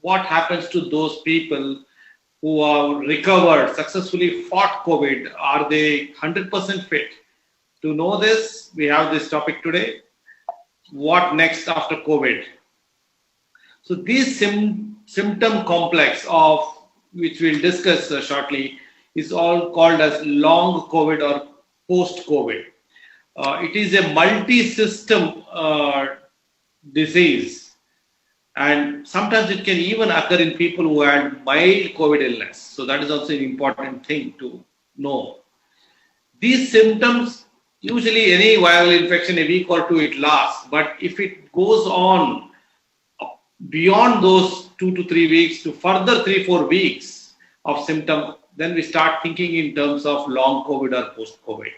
what happens to those people who have recovered, successfully fought COVID? Are they 100% fit? To know this, we have this topic today. What next after COVID? So these symptom complex of which we'll discuss shortly is all called as long COVID or post-COVID. It is a multi-system disease, and sometimes it can even occur in people who had mild COVID illness. So that is also an important thing to know. These symptoms, usually any viral infection, a week or two it lasts, but if it goes on beyond those 2 to 3 weeks to further 3-4 weeks of symptom, then we start thinking in terms of long COVID or post-COVID.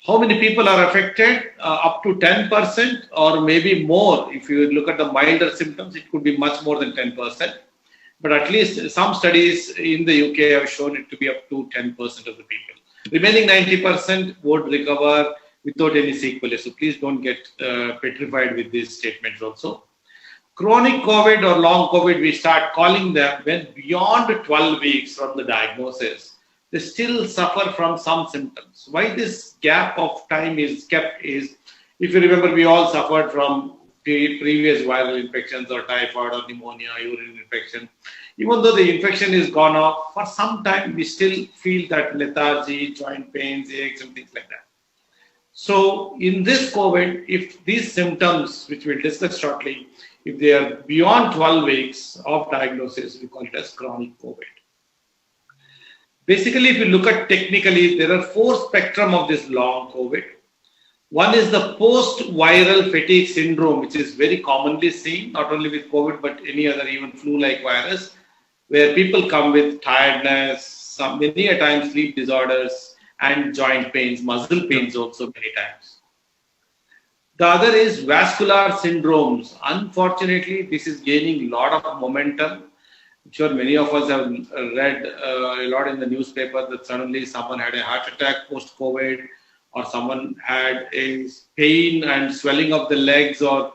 How many people are affected? Up to 10% or maybe more. If you look at the milder symptoms, it could be much more than 10%. But at least some studies in the UK have shown it to be up to 10% of the people. Remaining 90% would recover without any sequelae. So please don't get petrified with these statements also. Chronic COVID or long COVID, we start calling them when beyond 12 weeks from the diagnosis, they still suffer from some symptoms. Why this gap of time is kept is, if you remember, we all suffered from previous viral infections or typhoid or pneumonia, urine infection. Even though the infection is gone off, for some time we still feel that lethargy, joint pains, aches and things like that. So in this COVID, if these symptoms, which we'll discuss shortly, if they are beyond 12 weeks of diagnosis, we call it as chronic COVID. Basically, if you look at technically, there are 4 spectrum of this long COVID. One is the post-viral fatigue syndrome, which is very commonly seen, not only with COVID, but any other even flu-like virus, where people come with tiredness, many a time sleep disorders, and joint pains, muscle pains also many times. The other is vascular syndromes. Unfortunately, this is gaining a lot of momentum. I'm sure many of us have read a lot in the newspaper that suddenly someone had a heart attack post-COVID, or someone had a pain and swelling of the legs or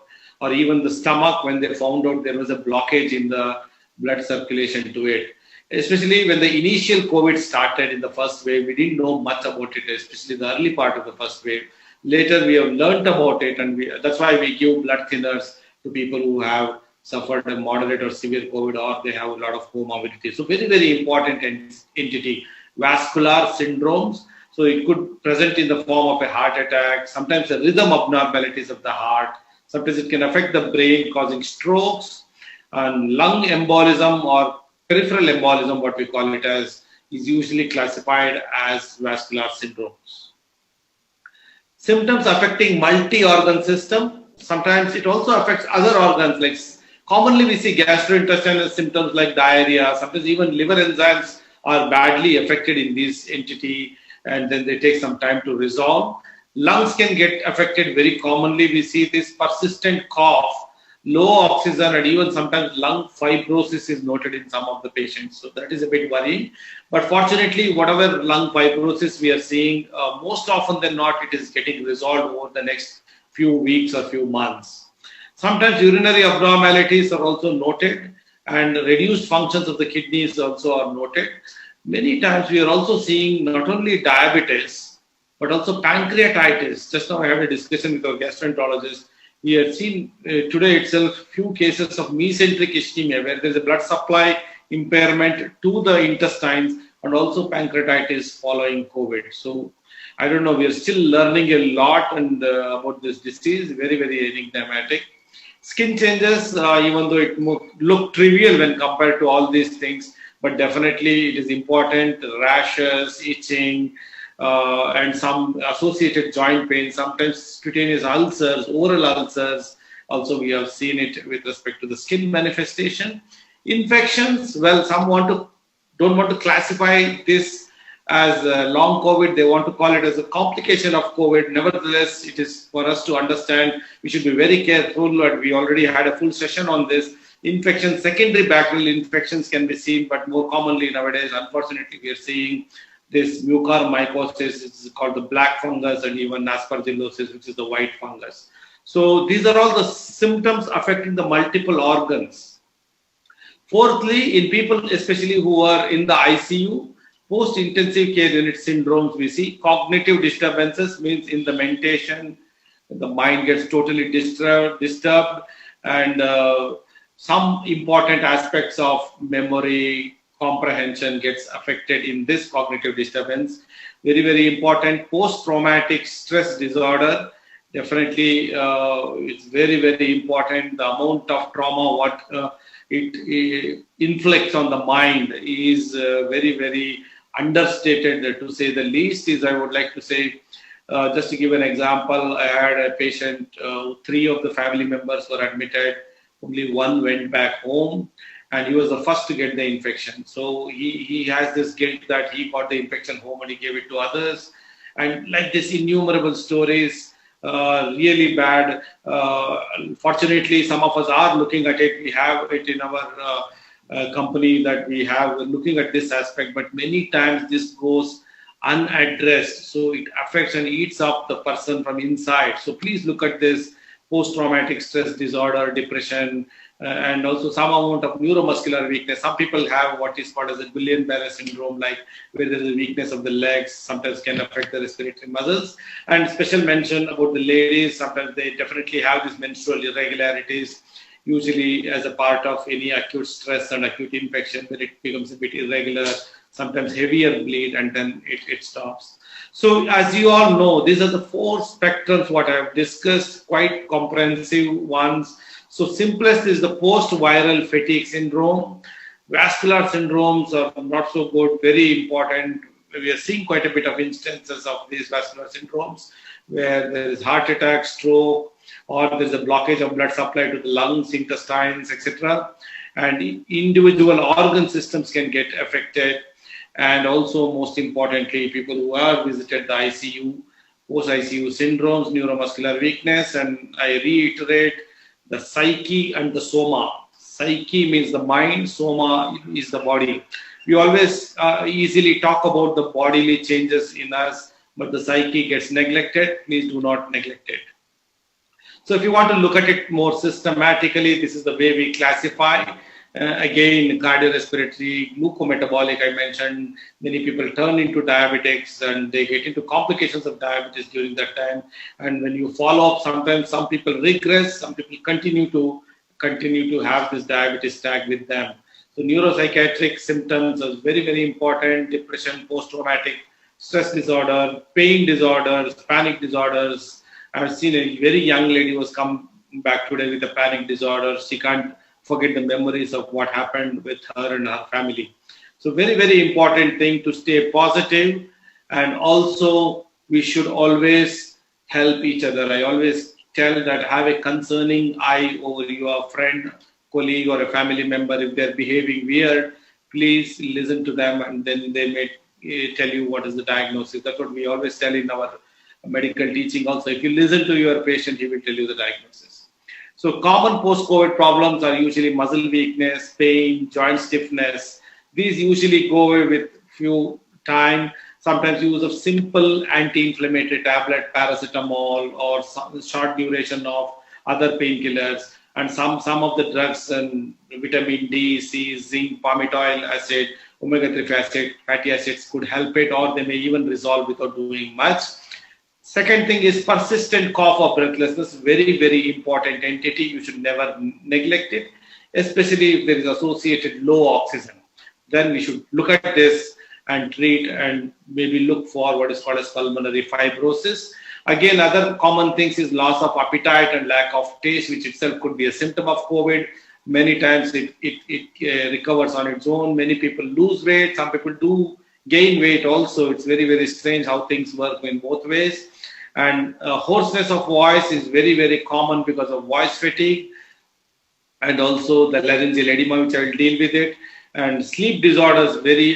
even the stomach when they found out there was a blockage in the blood circulation to it. Especially when the initial COVID started in the first wave, we didn't know much about it, especially the early part of the first wave. Later, we have learnt about it, and that's why we give blood thinners to people who have suffered a moderate or severe COVID, or they have a lot of comorbidity. So very, very important entity, vascular syndromes. So it could present in the form of a heart attack, sometimes the rhythm abnormalities of the heart. Sometimes it can affect the brain, causing strokes, and lung embolism or peripheral embolism, what we call it as, is usually classified as vascular syndromes. Symptoms affecting multi-organ system. Sometimes it also affects other organs, like commonly we see gastrointestinal symptoms like diarrhea. Sometimes even liver enzymes are badly affected in this entity, and then they take some time to resolve. Lungs can get affected very commonly. We see this persistent cough, low oxygen, and even sometimes lung fibrosis is noted in some of the patients. So that is a bit worrying. But fortunately, whatever lung fibrosis we are seeing, most often than not, it is getting resolved over the next few weeks or few months. Sometimes urinary abnormalities are also noted, and reduced functions of the kidneys also are noted. Many times we are also seeing not only diabetes, but also pancreatitis. Just now I had a discussion with our gastroenterologist. We have seen today itself few cases of mesenteric ischemia, where there is a blood supply impairment to the intestines, and also pancreatitis following COVID. So I don't know, we are still learning a lot about this disease, very, very enigmatic. Skin changes, even though it look trivial when compared to all these things, but definitely it is important. Rashes, itching, and some associated joint pain, sometimes cutaneous ulcers, oral ulcers. Also, we have seen it with respect to the skin manifestation. Infections, well, some don't want to classify this as long COVID. They want to call it as a complication of COVID. Nevertheless, it is for us to understand, we should be very careful, and we already had a full session on this. Infections, secondary bacterial infections can be seen, but more commonly nowadays, unfortunately, we are seeing this mucormycosis, it's called the black fungus, and even aspergillosis, which is the white fungus. So these are all the symptoms affecting the multiple organs. Fourthly, in people especially who are in the ICU, post-intensive care unit syndromes, we see cognitive disturbances, means in the mentation, the mind gets totally disturbed and some important aspects of memory, comprehension gets affected in this cognitive disturbance. Very, very important. Post-traumatic stress disorder, definitely it's very, very important. The amount of trauma, what it inflicts on the mind is very, very understated, to say the least. Is, I would like to say, just to give an example, I had a patient, 3 of the family members were admitted, only 1 went back home, and he was the first to get the infection. So he has this guilt that he got the infection home and he gave it to others. And like this, innumerable stories, really bad. Fortunately, some of us are looking at it. We have it in our company that we have looking at this aspect, but many times this goes unaddressed. So it affects and eats up the person from inside. So please look at this post-traumatic stress disorder, depression, and also some amount of neuromuscular weakness. Some people have what is called as a Guillain-Barré syndrome, like where there is a weakness of the legs, sometimes can affect the respiratory muscles. And special mention about the ladies, sometimes they definitely have these menstrual irregularities, usually as a part of any acute stress and acute infection, where it becomes a bit irregular, sometimes heavier bleed, and then it stops. So as you all know, these are the 4 spectrums what I have discussed, quite comprehensive ones. So simplest is the post-viral fatigue syndrome. Vascular syndromes are not so good, very important. We are seeing quite a bit of instances of these vascular syndromes where there is heart attack, stroke, or there is a blockage of blood supply to the lungs, intestines, etc. And individual organ systems can get affected. And also, most importantly, people who have visited the ICU, post-ICU syndromes, neuromuscular weakness, and I reiterate, the psyche and the soma. Psyche means the mind, soma is the body. We always easily talk about the bodily changes in us, but the psyche gets neglected. Please do not neglect it. So if you want to look at it more systematically, this is the way we classify. Again, cardiorespiratory, glucometabolic, I mentioned, many people turn into diabetics and they get into complications of diabetes during that time. And when you follow up, sometimes some people regress, some people continue to have this diabetes tag with them. So neuropsychiatric symptoms are very, very important. Depression, post-traumatic stress disorder, pain disorders, panic disorders. I've seen a very young lady who has come back today with a panic disorder. She can't forget the memories of what happened with her and her family. So very, very important thing to stay positive, and also we should always help each other. I always tell that have a concerning eye over your friend, colleague, or a family member. If they're behaving weird, please listen to them, and then they may tell you what is the diagnosis. That's what we always tell in our medical teaching also. If you listen to your patient, he will tell you the diagnosis. So common post-COVID problems are usually muscle weakness, pain, joint stiffness. These usually go away with few time. Sometimes use of simple anti-inflammatory tablet, paracetamol, or some short duration of other painkillers, and some of the drugs and vitamin D, C, zinc, palmitoyl acid, omega-3 fatty acids could help it, or they may even resolve without doing much. Second thing is persistent cough or breathlessness, very, very important entity. You should never neglect it, especially if there is associated low oxygen. Then we should look at this and treat and maybe look for what is called as pulmonary fibrosis. Again, other common things is loss of appetite and lack of taste, which itself could be a symptom of COVID. Many times it recovers on its own. Many people lose weight. Some people do gain weight also. It's very, very strange how things work in both ways. And hoarseness of voice is very, very common because of voice fatigue, and also the laryngeal edema, which I will deal with it. And sleep disorders, very,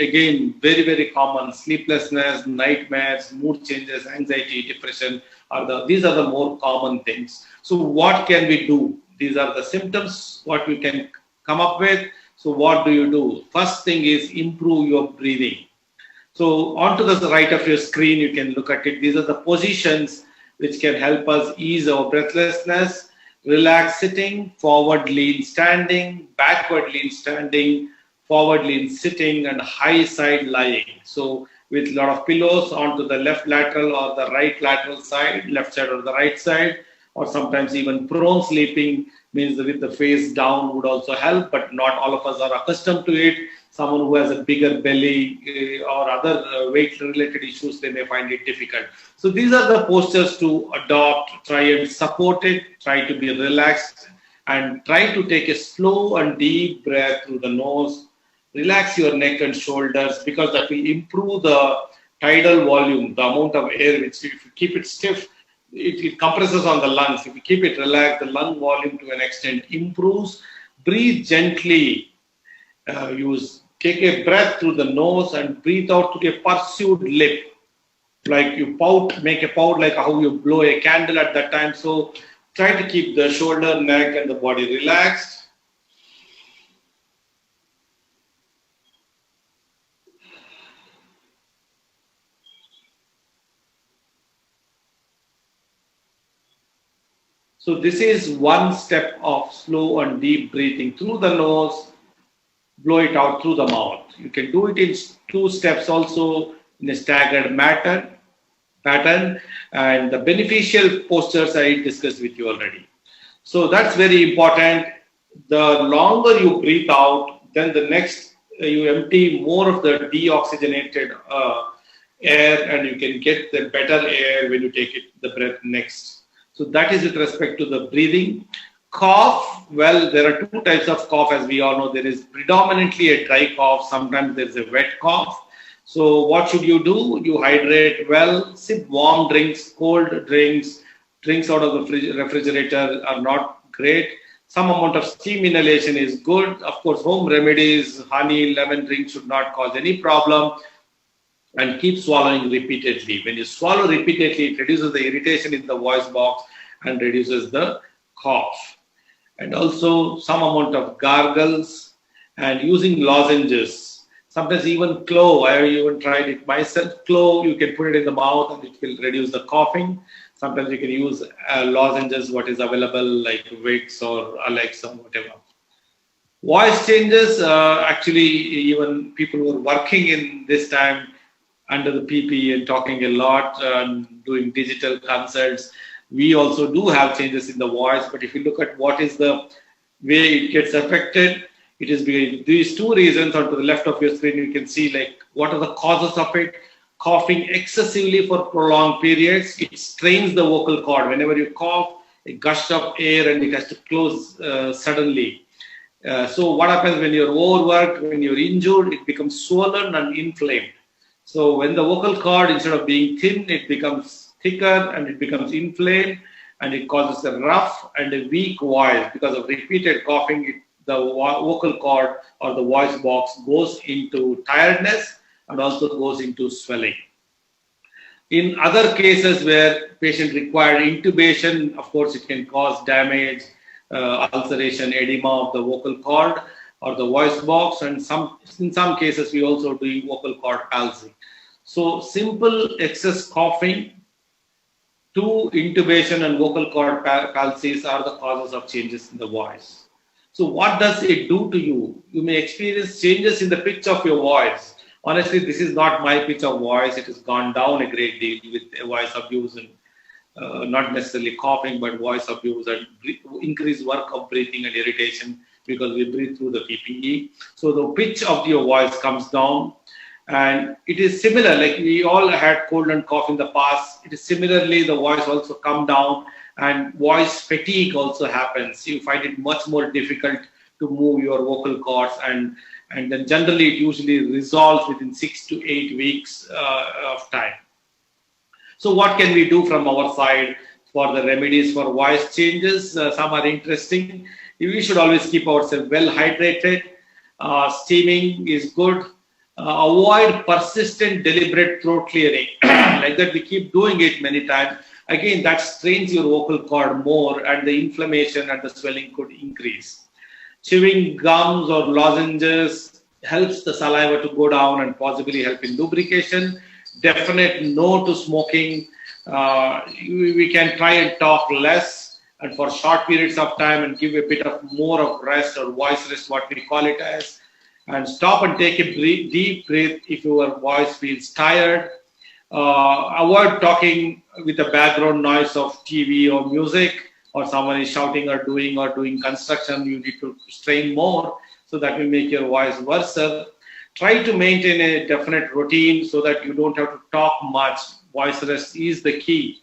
very common. Sleeplessness, nightmares, mood changes, anxiety, depression these are the more common things. So what can we do? These are the symptoms, what we can come up with. So what do you do? First thing is improve your breathing. So onto the right of your screen, you can look at it. These are the positions which can help us ease our breathlessness. relaxed sitting, forward lean standing, backward lean standing, forward lean sitting, and high side lying. So with a lot of pillows onto the left lateral or the right lateral side, left side or the right side, or sometimes even prone sleeping means with the face down would also help, but not all of us are accustomed to it. Someone who has a bigger belly or other weight-related issues, they may find it difficult. So these are the postures to adopt. Try and support it. Try to be relaxed and try to take a slow and deep breath through the nose. Relax your neck and shoulders because that will improve the tidal volume, the amount of air which if you keep it stiff, it compresses on the lungs. If you keep it relaxed, the lung volume to an extent improves. Breathe gently. Take a breath through the nose and breathe out through a pursued lip. Like you pout, make a pout like how you blow a candle at that time. So try to keep the shoulder, neck and the body relaxed. So this is one step of slow and deep breathing through the nose. Blow it out through the mouth. You can do it in 2 steps also in a staggered pattern, and the beneficial postures I discussed with you already. So that's very important. The longer you breathe out, then the next you empty more of the deoxygenated air, and you can get the better air when you take the breath next. So that is with respect to the breathing. Cough, well, there are 2 types of cough, as we all know. There is predominantly a dry cough. Sometimes there is a wet cough. So what should you do? You hydrate well, sip warm drinks, cold drinks. Drinks out of the refrigerator are not great. Some amount of steam inhalation is good. Of course, home remedies, honey, lemon drink should not cause any problem. And keep swallowing repeatedly. When you swallow repeatedly, it reduces the irritation in the voice box and reduces the cough. And also some amount of gargles and using lozenges. Sometimes even clove, I have even tried it myself. Clove, you can put it in the mouth and it will reduce the coughing. Sometimes you can use lozenges, what is available like Vicks or Alex or whatever. Voice changes, actually even people who are working in this time under the PPE and talking a lot and doing digital consults, we also do have changes in the voice, but if you look at what is the way it gets affected, it is these 2 reasons. Onto the left of your screen, you can see like what are the causes of it. Coughing excessively for prolonged periods, it strains the vocal cord. Whenever you cough, a gush of air and it has to close suddenly. So what happens when you're overworked, when you're injured, it becomes swollen and inflamed. So when the vocal cord, instead of being thin, it becomes thicker and it becomes inflamed and it causes a rough and a weak voice. Because of repeated coughing, the vocal cord or the voice box goes into tiredness and also goes into swelling. In other cases where patient required intubation, of course it can cause damage, ulceration, edema of the vocal cord or the voice box, and in some cases we also do vocal cord palsy. So simple excess coughing, 2 intubation and vocal cord palsies are the causes of changes in the voice. So what does it do to you? You may experience changes in the pitch of your voice. Honestly, this is not my pitch of voice. It has gone down a great deal with voice abuse and not necessarily coughing, but voice abuse and increased work of breathing and irritation because we breathe through the PPE. So the pitch of your voice comes down. And it is similar, like we all had cold and cough in the past. It is similarly, the voice also come down and voice fatigue also happens. You find it much more difficult to move your vocal cords and then generally it usually resolves within 6 to 8 weeks of time. So what can we do from our side for the remedies for voice changes? Some are interesting. We should always keep ourselves well hydrated. Steaming is good. Avoid persistent deliberate throat clearing. Like that, we keep doing it many times. Again, that strains your vocal cord more and the inflammation and the swelling could increase. Chewing gums or lozenges helps the saliva to go down and possibly help in lubrication. Definite no to smoking. We can try and talk less and for short periods of time, and give a bit of more of rest or voice rest, what we call it as, and stop and take a deep breath if your voice feels tired. Avoid talking with the background noise of TV or music, or someone is shouting or doing construction. You need to strain more, so that will make your voice worse. Try to maintain a definite routine so that you don't have to talk much. Voice rest is the key.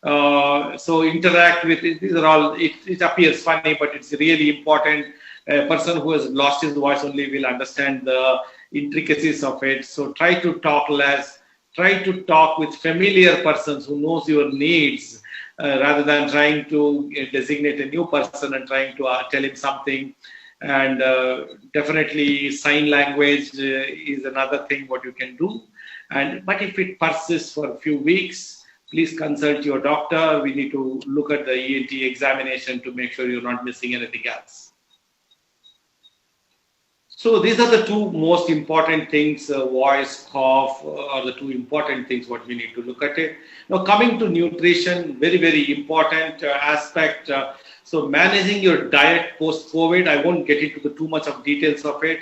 So interact with it. These are all, it appears funny, but it's really important. A person who has lost his voice only will understand the intricacies of it. So try to talk less. Try to talk with familiar persons who knows your needs, rather than trying to designate a new person and trying to tell him something. And definitely sign language is another thing what you can do. But if it persists for a few weeks, please consult your doctor. We need to look at the ENT examination to make sure you're not missing anything else. So these are the two most important things, voice, cough, are the two important things what we need to look at it. Now coming to nutrition, very, very important aspect. So managing your diet post-COVID, I won't get into too much of details of it.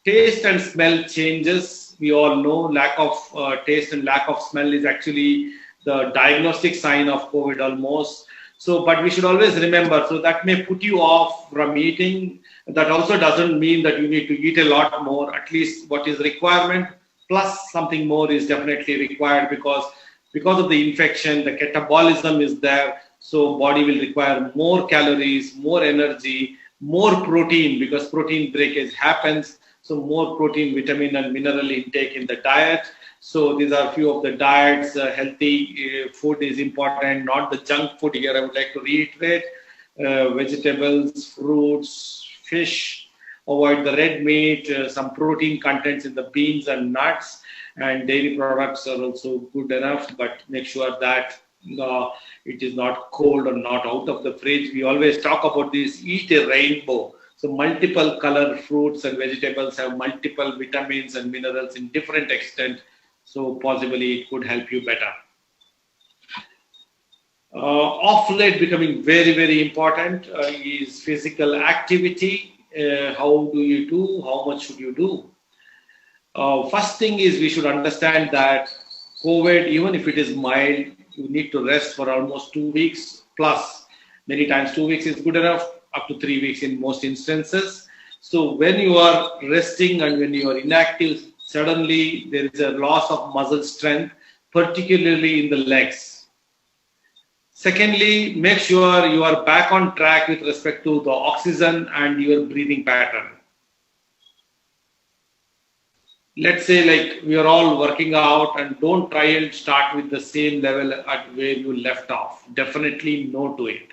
Taste and smell changes. We all know lack of taste and lack of smell is actually the diagnostic sign of COVID almost. So, but we should always remember, so that may put you off from eating. That also doesn't mean that you need to eat a lot more. At least what is requirement plus something more is definitely required, because of the infection, the catabolism is there. So body will require more calories, more energy, more protein, because protein breakage happens. So more protein, vitamin and mineral intake in the diet. So these are a few of the diets. Healthy food is important, not the junk food here. I would like to reiterate. Vegetables, fruits, fish. Avoid the red meat, some protein contents in the beans and nuts. And dairy products are also good enough, but make sure that it is not cold or not out of the fridge. We always talk about this, eat a rainbow. So multiple color fruits and vegetables have multiple vitamins and minerals in different extent. So possibly it could help you better. Off late becoming very, very important is physical activity. How do you do? How much should you do? First thing is we should understand that COVID, even if it is mild, you need to rest for almost 2 weeks plus. Many times 2 weeks is good enough, up to 3 weeks in most instances. So when you are resting and when you are inactive, suddenly there is a loss of muscle strength, particularly in the legs. Secondly, make sure you are back on track with respect to the oxygen and your breathing pattern. Let's say like we are all working out, and don't try and start with the same level at where you left off. Definitely no to it.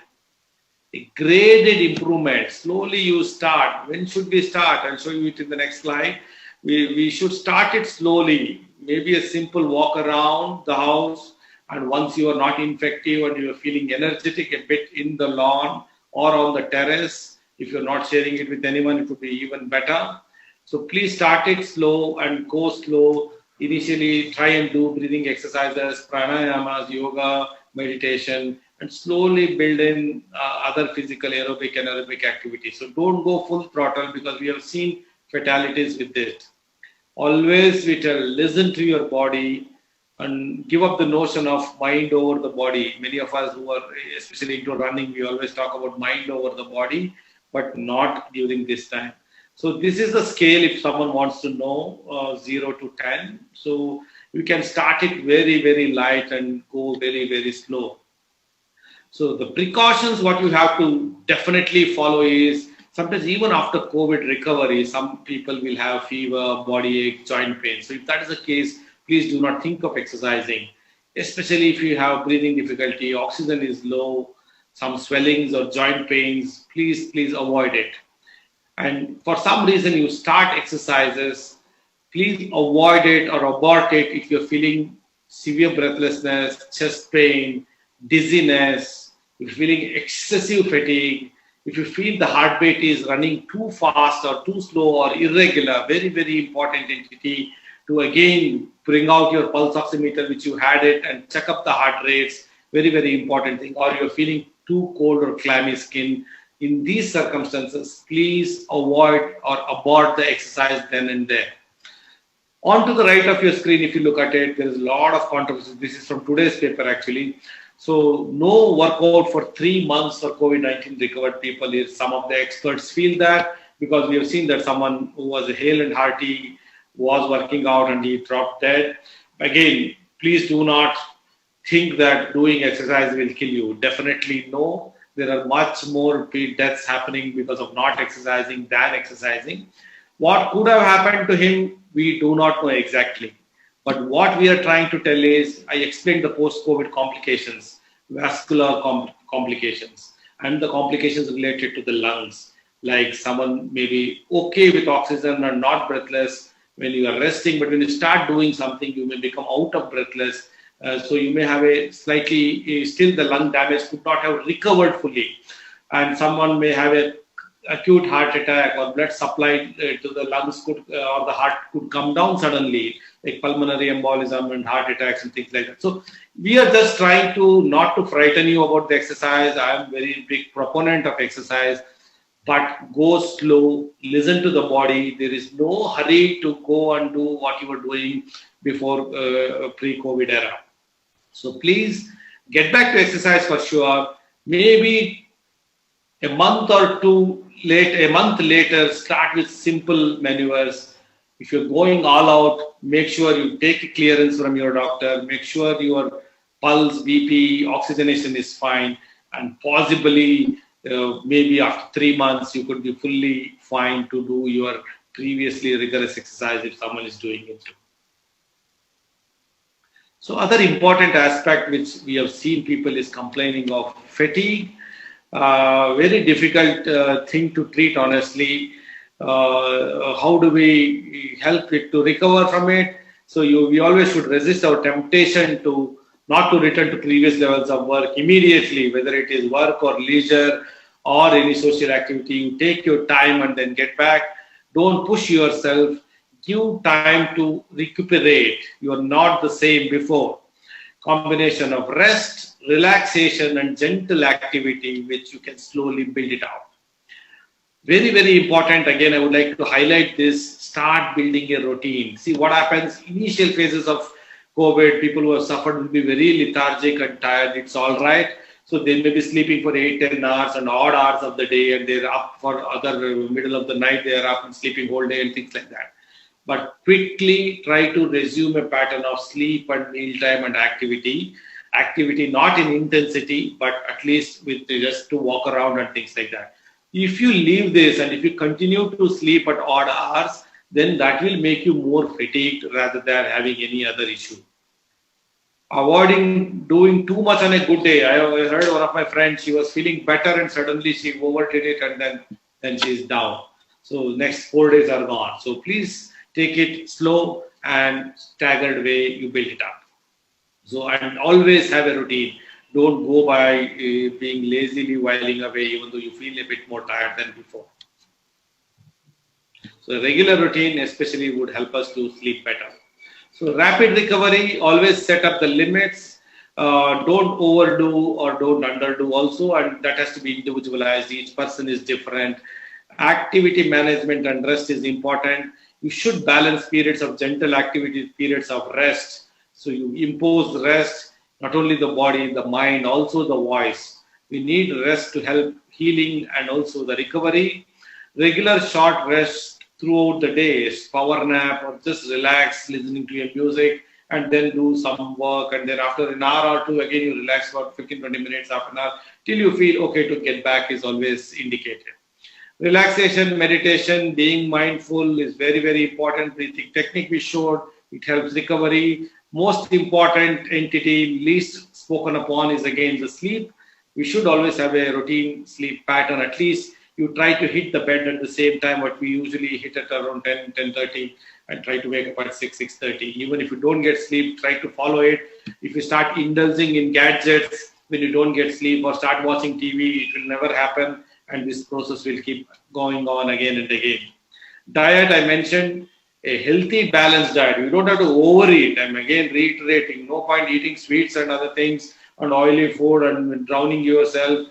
A graded improvement. Slowly you start. When should we start? I'll show you it in the next slide. We should start it slowly. Maybe a simple walk around the house, and once you are not infective and you are feeling energetic, a bit in the lawn or on the terrace. If you're not sharing it with anyone, it would be even better. So please start it slow and go slow. Initially, try and do breathing exercises, pranayamas, yoga, meditation, and slowly build in other physical aerobic and aerobic activities. So don't go full throttle, because we have seen fatalities with it. Always we tell, listen to your body and give up the notion of mind over the body. Many of us who are especially into running, we always talk about mind over the body, but not during this time. So this is the scale if someone wants to know, 0 to 10. So you can start it very, very light and go very, very slow. So the precautions, what you have to definitely follow is, sometimes even after COVID recovery, some people will have fever, body ache, joint pain. So if that is the case, please do not think of exercising, especially if you have breathing difficulty, oxygen is low, some swellings or joint pains, please avoid it. And for some reason you start exercises, please avoid it or abort it if you're feeling severe breathlessness, chest pain, dizziness, if you're feeling excessive fatigue, if you feel the heartbeat is running too fast or too slow or irregular, very, very important entity to again bring out your pulse oximeter, which you had it, and check up the heart rates, very, very important thing. Or you're feeling too cold or clammy skin. In these circumstances, please avoid or abort the exercise then and there. On to the right of your screen, if you look at it, there is a lot of controversy. This is from today's paper actually. So no workout for 3 months for COVID-19 recovered people. Some of the experts feel that, because we have seen that someone who was hale and hearty was working out and he dropped dead. Again, please do not think that doing exercise will kill you. Definitely no. There are much more deaths happening because of not exercising than exercising. What could have happened to him, we do not know exactly. But what we are trying to tell is, I explained the post-COVID complications, vascular complications, and the complications related to the lungs. Like someone may be okay with oxygen and not breathless when you are resting, but when you start doing something, you may become out of breathless. So you may have a slightly, still the lung damage could not have recovered fully. And someone may have a acute heart attack, or blood supply to the lungs could, or the heart could come down suddenly, like pulmonary embolism and heart attacks and things like that. So we are just trying to not to frighten you about the exercise. I am very big proponent of exercise, but go slow, listen to the body. There is no hurry to go and do what you were doing before pre-COVID era. So please get back to exercise for sure. Maybe a month later, start with simple maneuvers. If you're going all out, make sure you take clearance from your doctor. Make sure your pulse, BP, oxygenation is fine, and possibly maybe after 3 months you could be fully fine to do your previously rigorous exercise if someone is doing it. So other important aspect which we have seen people is complaining of fatigue. Very difficult thing to treat, honestly. How do we help it to recover from it? So we always should resist our temptation to not to return to previous levels of work immediately, whether it is work or leisure or any social activity. You take your time and then get back. Don't push yourself. Give time to recuperate. You are not the same before. Combination of rest, relaxation, and gentle activity, which you can slowly build it out. Very, very important. Again, I would like to highlight this. Start building a routine. See what happens. Initial phases of COVID, people who have suffered will be very lethargic and tired. It's all right. So they may be sleeping for 8-10 hours and odd hours of the day, and they're up for other middle of the night. They are up and sleeping whole day and things like that. But quickly try to resume a pattern of sleep and mealtime and activity. Activity not in intensity, but at least with just to walk around and things like that. If you leave this and if you continue to sleep at odd hours, then that will make you more fatigued rather than having any other issue. Avoiding doing too much on a good day. I heard one of my friends, she was feeling better and suddenly she overdid it and then she's down. So next 4 days are gone. So please take it slow and staggered way you build it up. So, and always have a routine. Don't go by being lazily whiling away, even though you feel a bit more tired than before. So a regular routine especially would help us to sleep better. So rapid recovery, always set up the limits. Don't overdo or don't underdo also, and that has to be individualized. Each person is different. Activity management and rest is important. You should balance periods of gentle activity, periods of rest. So you impose rest, not only the body, the mind, also the voice. We need rest to help healing and also the recovery. Regular short rest throughout the day, power nap or just relax, listening to your music, and then do some work. And then after an hour or two, again, you relax for 15-20 minutes, half an hour, till you feel okay to get back is always indicated. Relaxation, meditation, being mindful is very, very important. Breathing technique we showed, it helps recovery. Most important entity, least spoken upon, is again the sleep. We should always have a routine sleep pattern. At least you try to hit the bed at the same time what we usually hit at around 10:30 and try to wake up at 6:30. Even if you don't get sleep, try to follow it. If you start indulging in gadgets when you don't get sleep or start watching TV, it will never happen. And this process will keep going on again and again. Diet, I mentioned, a healthy, balanced diet. You don't have to overeat. I'm again reiterating, no point eating sweets and other things on oily food and drowning yourself.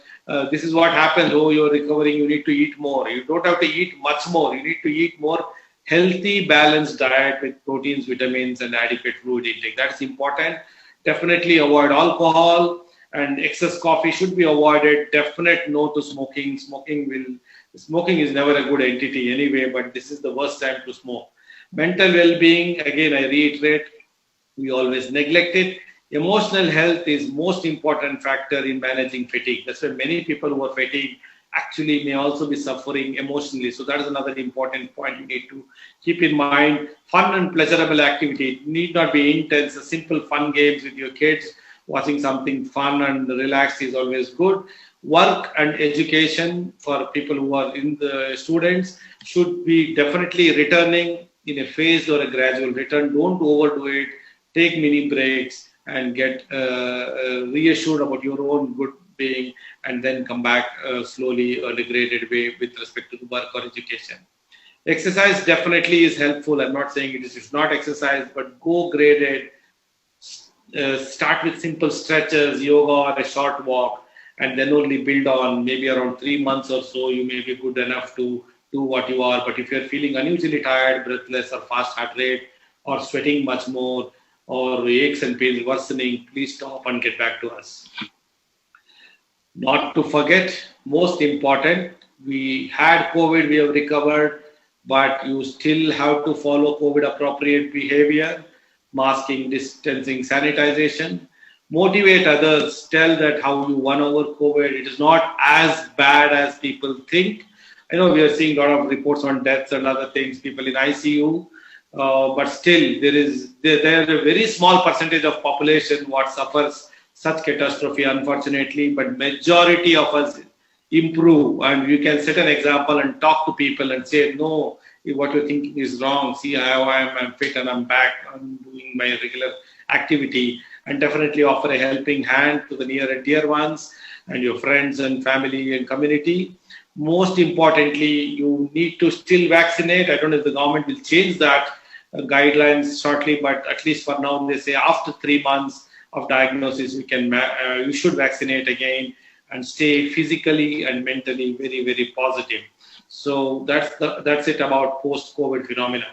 This is what happens. Oh, you're recovering, you need to eat more. You don't have to eat much more. You need to eat more healthy, balanced diet with proteins, vitamins, and adequate fluid intake. That's important. Definitely avoid alcohol, and excess coffee should be avoided. Definite no to smoking. Smoking is never a good entity anyway, but this is the worst time to smoke. Mental well-being, again, I reiterate, we always neglect it. Emotional health is most important factor in managing fatigue. That's why many people who are fatigued actually may also be suffering emotionally. So that is another important point you need to keep in mind. Fun and pleasurable activity. It need not be intense. A simple fun games with your kids, watching something fun and relaxed is always good. Work and education for people who are in the students should be definitely returning in a phased or a gradual return. Don't overdo it. Take mini breaks and get reassured about your own good being, and then come back slowly or in a graded way with respect to the work or education. Exercise definitely is helpful. I'm not saying it is not exercise, but go graded. Start with simple stretches, yoga, or a short walk, and then only build on. Maybe around 3 months or so, you may be good enough to do what you are. But if you're feeling unusually tired, breathless, or fast heart rate, or sweating much more, or aches and pains worsening, please stop and get back to us. Not to forget, most important, we had COVID, we have recovered, but you still have to follow COVID appropriate behavior, masking, distancing, sanitization. Motivate others, tell that how you won over COVID. It is not as bad as people think. I know we are seeing a lot of reports on deaths and other things, people in ICU. But still, there is a very small percentage of population what suffers such catastrophe, unfortunately. But majority of us improve, and you can set an example and talk to people and say, no, what you're thinking is wrong. See how I'm fit and I'm back. I'm doing my regular activity, and definitely offer a helping hand to the near and dear ones and your friends and family and community. Most importantly, you need to still vaccinate. I don't know if the government will change that guidelines shortly, but at least for now, they say after 3 months of diagnosis, you should vaccinate again and stay physically and mentally very, very positive. So that's it about post-COVID phenomena.